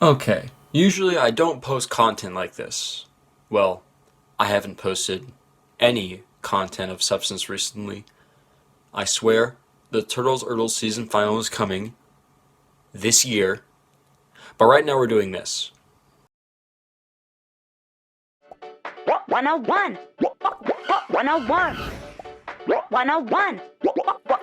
Okay, usually I don't post content like this. Well, I haven't posted any content of substance recently. I swear, the Turtles Urdles season final is coming this year, but right now we're doing this. 101. 101. 101.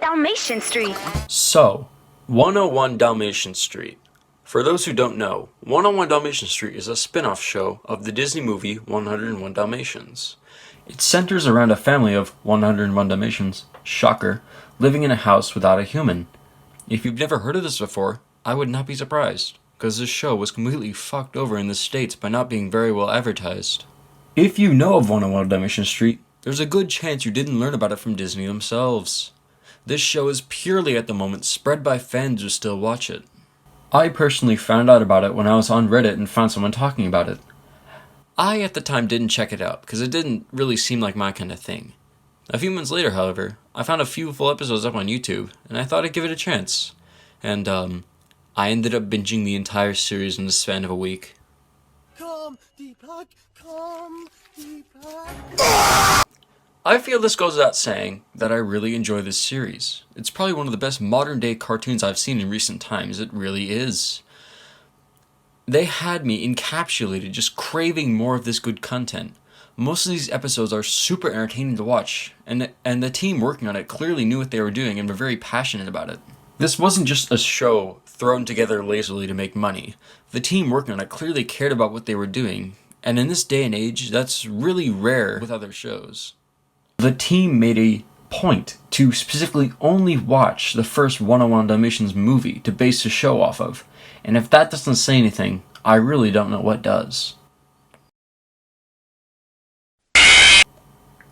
Dalmatian Street. So, 101 Dalmatian Street. For those who don't know, 101 Dalmatian Street is a spin-off show of the Disney movie 101 Dalmatians. It centers around a family of 101 Dalmatians, shocker, living in a house without a human. If you've never heard of this before, I would not be surprised, because this show was completely fucked over in the States by not being very well advertised. If you know of 101 Dalmatian Street, there's a good chance you didn't learn about it from Disney themselves. This show is purely at the moment spread by fans who still watch it. I personally found out about it when I was on Reddit and found someone talking about it. I at the time didn't check it out because it didn't really seem like my kind of thing. A few months later, however, I found a few full episodes up on YouTube and I thought I'd give it a chance. And I ended up binging the entire series in the span of a week. Come, Deepak, come, Deepak. I feel this goes without saying that I really enjoy this series. It's probably one of the best modern day cartoons I've seen in recent times. It really is. They had me encapsulated, just craving more of this good content. Most of these episodes are super entertaining to watch, and the team working on it clearly knew what they were doing and were very passionate about it. This wasn't just a show thrown together lazily to make money. The team working on it clearly cared about what they were doing, and in this day and age, that's really rare with other shows. The team made a point to specifically only watch the first 101 Dalmatians movie to base the show off of, and if that doesn't say anything, I really don't know what does.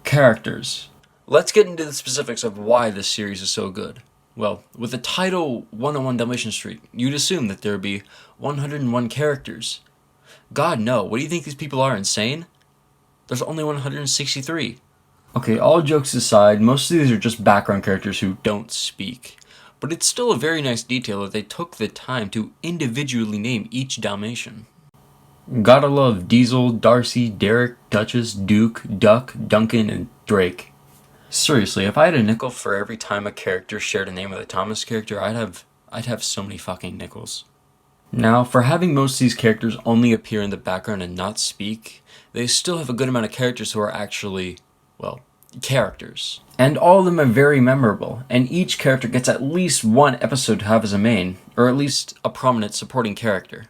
Characters. Let's get into the specifics of why this series is so good. Well, with the title 101 Dalmatian Street, you'd assume that there would be 101 characters. God no, what do you think these people are, insane? There's only 163. Okay, all jokes aside, most of these are just background characters who don't speak. But it's still a very nice detail that they took the time to individually name each Dalmatian. Gotta love Diesel, Darcy, Derek, Duchess, Duke, Duck, Duncan, and Drake. Seriously, if I had a nickel for every time a character shared a name with a Thomas character, I'd have so many fucking nickels. Now, for having most of these characters only appear in the background and not speak, they still have a good amount of characters who are actually, well, characters. And all of them are very memorable, and each character gets at least one episode to have as a main, or at least a prominent supporting character.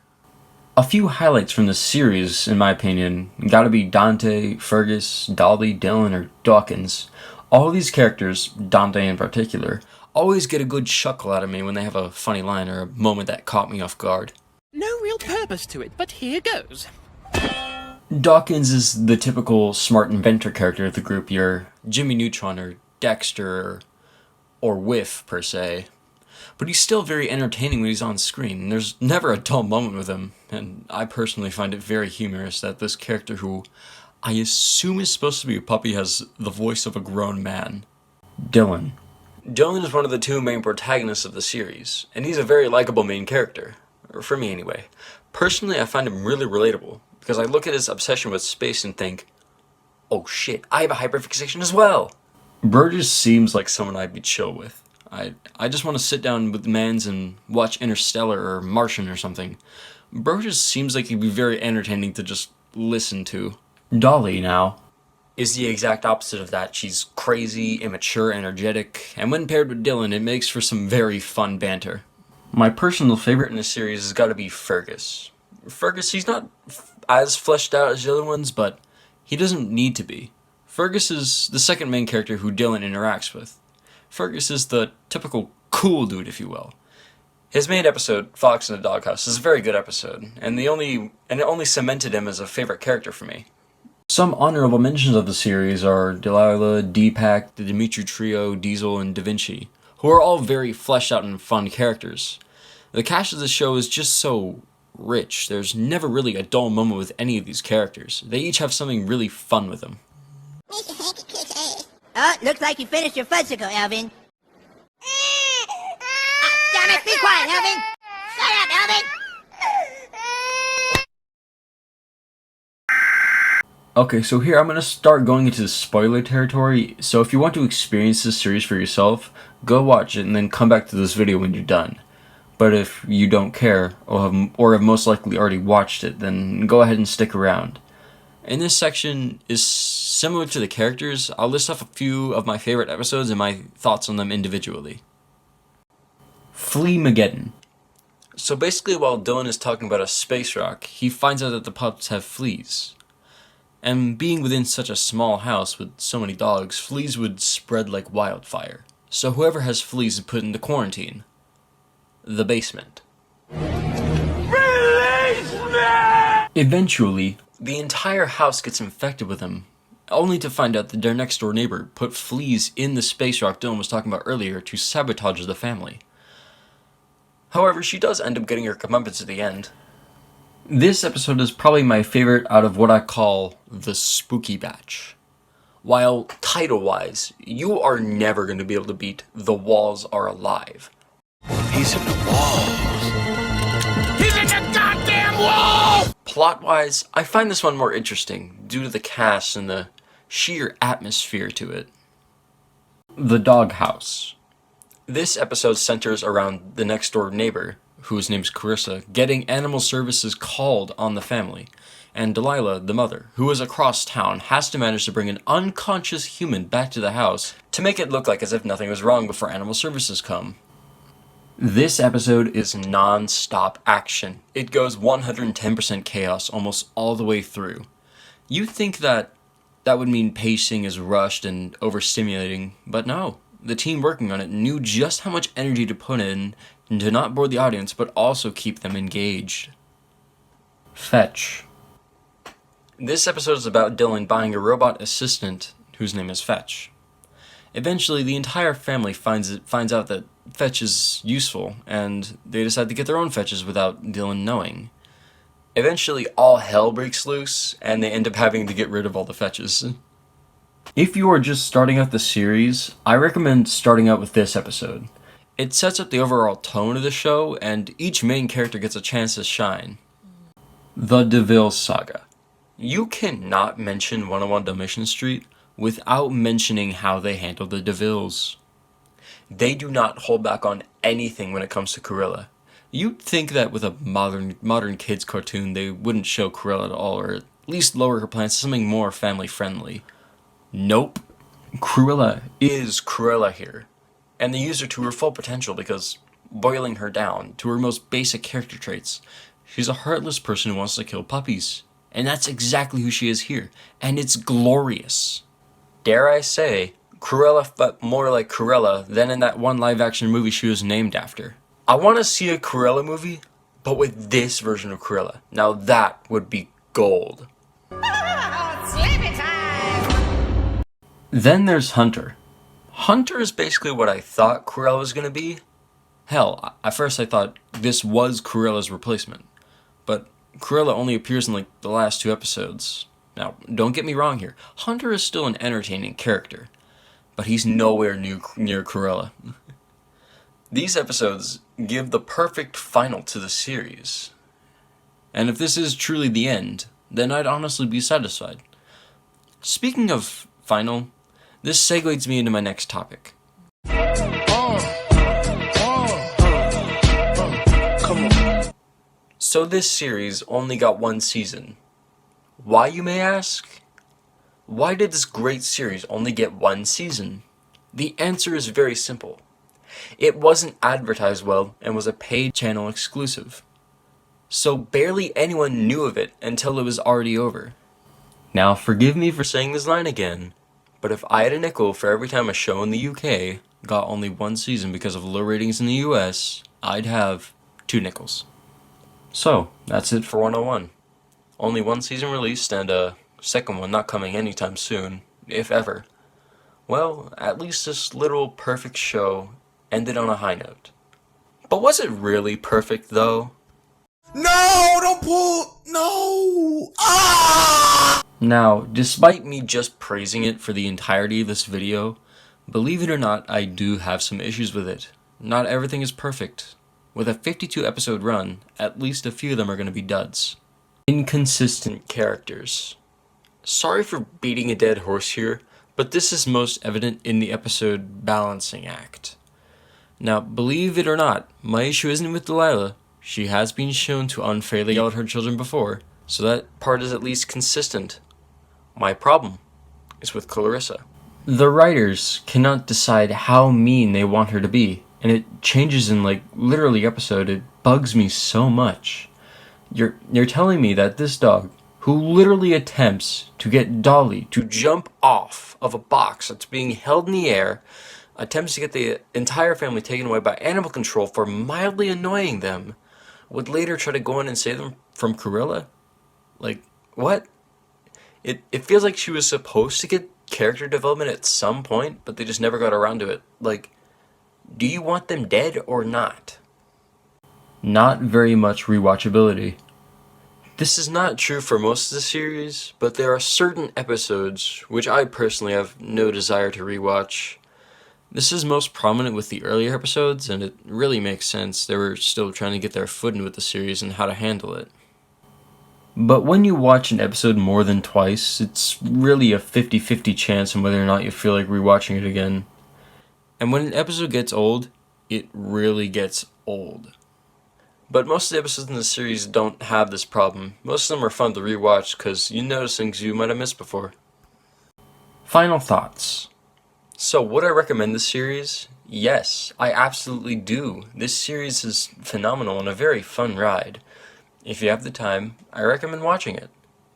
A few highlights from this series, in my opinion, gotta be Dante, Fergus, Dolly, Dylan, or Dawkins. All of these characters, Dante in particular, always get a good chuckle out of me when they have a funny line or a moment that caught me off guard. No real purpose to it, but here goes. Dawkins is the typical smart inventor character of the group, your Jimmy Neutron or Dexter or Whiff, per se. But he's still very entertaining when he's on screen, and there's never a dull moment with him, and I personally find it very humorous that this character, who I assume is supposed to be a puppy, has the voice of a grown man. Dylan. Dylan is one of the two main protagonists of the series, and he's a very likable main character. Or for me, anyway. Personally, I find him really relatable, because I look at his obsession with space and think, oh shit, I have a hyperfixation as well! Burgess seems like someone I'd be chill with. I just want to sit down with Mans and watch Interstellar or Martian or something. Burgess seems like he'd be very entertaining to just listen to. Dolly, now, is the exact opposite of that. She's crazy, immature, energetic, and when paired with Dylan, it makes for some very fun banter. My personal favorite in the series has got to be Fergus. Fergus, he's not as fleshed out as the other ones, but he doesn't need to be. Fergus is the second main character who Dylan interacts with. Fergus is the typical cool dude, if you will. His main episode, Fox in the Doghouse, is a very good episode, and it only cemented him as a favorite character for me. Some honorable mentions of the series are Delilah, Deepak, the Dimitri Trio, Diesel, and Da Vinci, who are all very fleshed out and fun characters. The cast of the show is just so rich. There's never really a dull moment with any of these characters. They each have something really fun with them. Oh, looks like you finished your fudgesicle, Elvin. Damn it, be quiet, Elvin! Shut up, Elvin! Okay, so here I'm going to start going into the spoiler territory, so if you want to experience this series for yourself, go watch it and then come back to this video when you're done. But if you don't care, or have most likely already watched it, then go ahead and stick around. And this section is similar to the characters. I'll list off a few of my favorite episodes and my thoughts on them individually. Flea-mageddon. So basically while Dylan is talking about a space rock, he finds out that the pups have fleas. And being within such a small house with so many dogs, fleas would spread like wildfire. So whoever has fleas is put into quarantine. The basement. Release me! Eventually, the entire house gets infected with them, only to find out that their next door neighbor put fleas in the space rock Dylan was talking about earlier to sabotage the family. However, she does end up getting her comeuppance at the end. This episode is probably my favorite out of what I call the spooky batch. While title-wise, you are never going to be able to beat The Walls Are Alive. He's in the walls. He's in the goddamn wall! Plot-wise, I find this one more interesting due to the cast and the sheer atmosphere to it. The Doghouse. This episode centers around the next door neighbor, whose name's Carissa, getting animal services called on the family, and Delilah, the mother, who is across town, has to manage to bring an unconscious human back to the house to make it look like as if nothing was wrong before animal services come. This episode is non-stop action. It goes 110% chaos almost all the way through. You'd think that would mean pacing is rushed and overstimulating, but no. The team working on it knew just how much energy to put in to not bore the audience, but also keep them engaged. Fetch. This episode is about Dylan buying a robot assistant whose name is Fetch. Eventually, the entire family finds out that Fetch is useful, and they decide to get their own Fetches without Dylan knowing. Eventually, all hell breaks loose, and they end up having to get rid of all the Fetches. If you are just starting out the series, I recommend starting out with this episode. It sets up the overall tone of the show, and each main character gets a chance to shine. The DeVille Saga. You cannot mention 101 Dalmatian Street without mentioning how they handle the DeVilles. They do not hold back on anything when it comes to Cruella. You'd think that with a modern kids cartoon they wouldn't show Cruella at all, or at least lower her plans to something more family friendly. Nope. Cruella is Cruella here, and they use her to her full potential because, boiling her down to her most basic character traits, she's a heartless person who wants to kill puppies. And that's exactly who she is here, and it's glorious. Dare I say, Cruella felt more like Cruella than in that one live-action movie she was named after. I want to see a Cruella movie, but with this version of Cruella. Now that would be gold. Then there's Hunter. Hunter is basically what I thought Cruella was going to be. Hell, at first I thought this was Cruella's replacement. But Cruella only appears in the last 2 episodes. Now, don't get me wrong here. Hunter is still an entertaining character. But he's nowhere near Cruella. These episodes give the perfect final to the series. And if this is truly the end, then I'd honestly be satisfied. Speaking of final, this segues me into my next topic. So this series only got 1 season. Why, you may ask? Why did this great series only get 1 season? The answer is very simple. It wasn't advertised well and was a paid channel exclusive. So barely anyone knew of it until it was already over. Now forgive me for saying this line again, but if I had a nickel for every time a show in the UK got only 1 season because of low ratings in the US, I'd have 2 nickels. So, that's it for 101. Only 1 season released and a second one not coming anytime soon, if ever. Well, at least this little perfect show ended on a high note. But was it really perfect though? No, don't pull, no! Ah! Now, despite me just praising it for the entirety of this video, believe it or not, I do have some issues with it. Not everything is perfect. With a 52 episode run, at least a few of them are going to be duds. Inconsistent characters. Sorry for beating a dead horse here, but this is most evident in the episode Balancing Act. Now, believe it or not, my issue isn't with Delilah. She has been shown to unfairly yell at her children before, so that part is at least consistent. My problem is with Clarissa. The writers cannot decide how mean they want her to be, and it changes in literally episode. It bugs me so much. You're telling me that this dog, who literally attempts to get Dolly to jump off of a box that's being held in the air, attempts to get the entire family taken away by animal control for mildly annoying them, would later try to go in and save them from Cruella? What? It feels like she was supposed to get character development at some point, but they just never got around to it. Do you want them dead or not? Not very much rewatchability. This is not true for most of the series, but there are certain episodes which I personally have no desire to rewatch. This is most prominent with the earlier episodes, and it really makes sense. They were still trying to get their footing with the series and how to handle it. But when you watch an episode more than twice, it's really a 50-50 chance on whether or not you feel like rewatching it again. And when an episode gets old, it really gets old. But most of the episodes in the series don't have this problem. Most of them are fun to rewatch because you notice things you might have missed before. Final thoughts. So would I recommend this series? Yes, I absolutely do. This series is phenomenal and a very fun ride. If you have the time, I recommend watching it.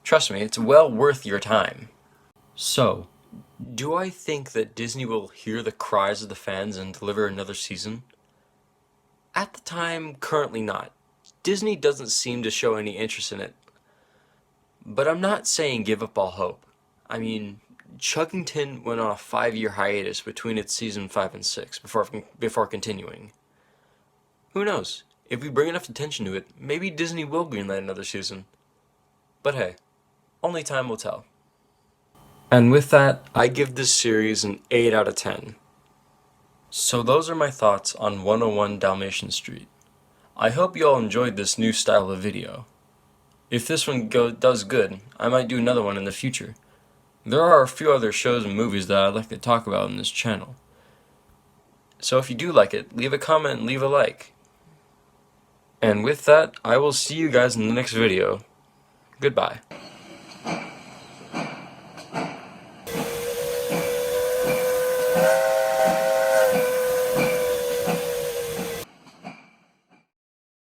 Trust me, it's well worth your time. So, do I think that Disney will hear the cries of the fans and deliver another season? At the time, currently not. Disney doesn't seem to show any interest in it. But I'm not saying give up all hope. I mean, Chuggington went on a 5-year hiatus between its season 5 and 6 before continuing. Who knows? If we bring enough attention to it, maybe Disney will greenlight another season. But hey, only time will tell. And with that, I give this series an 8 out of 10. So those are my thoughts on 101 Dalmatian Street. I hope you all enjoyed this new style of video. If this one does good, I might do another one in the future. There are a few other shows and movies that I'd like to talk about in this channel. So if you do like it, leave a comment and leave a like. And with that, I will see you guys in the next video. Goodbye.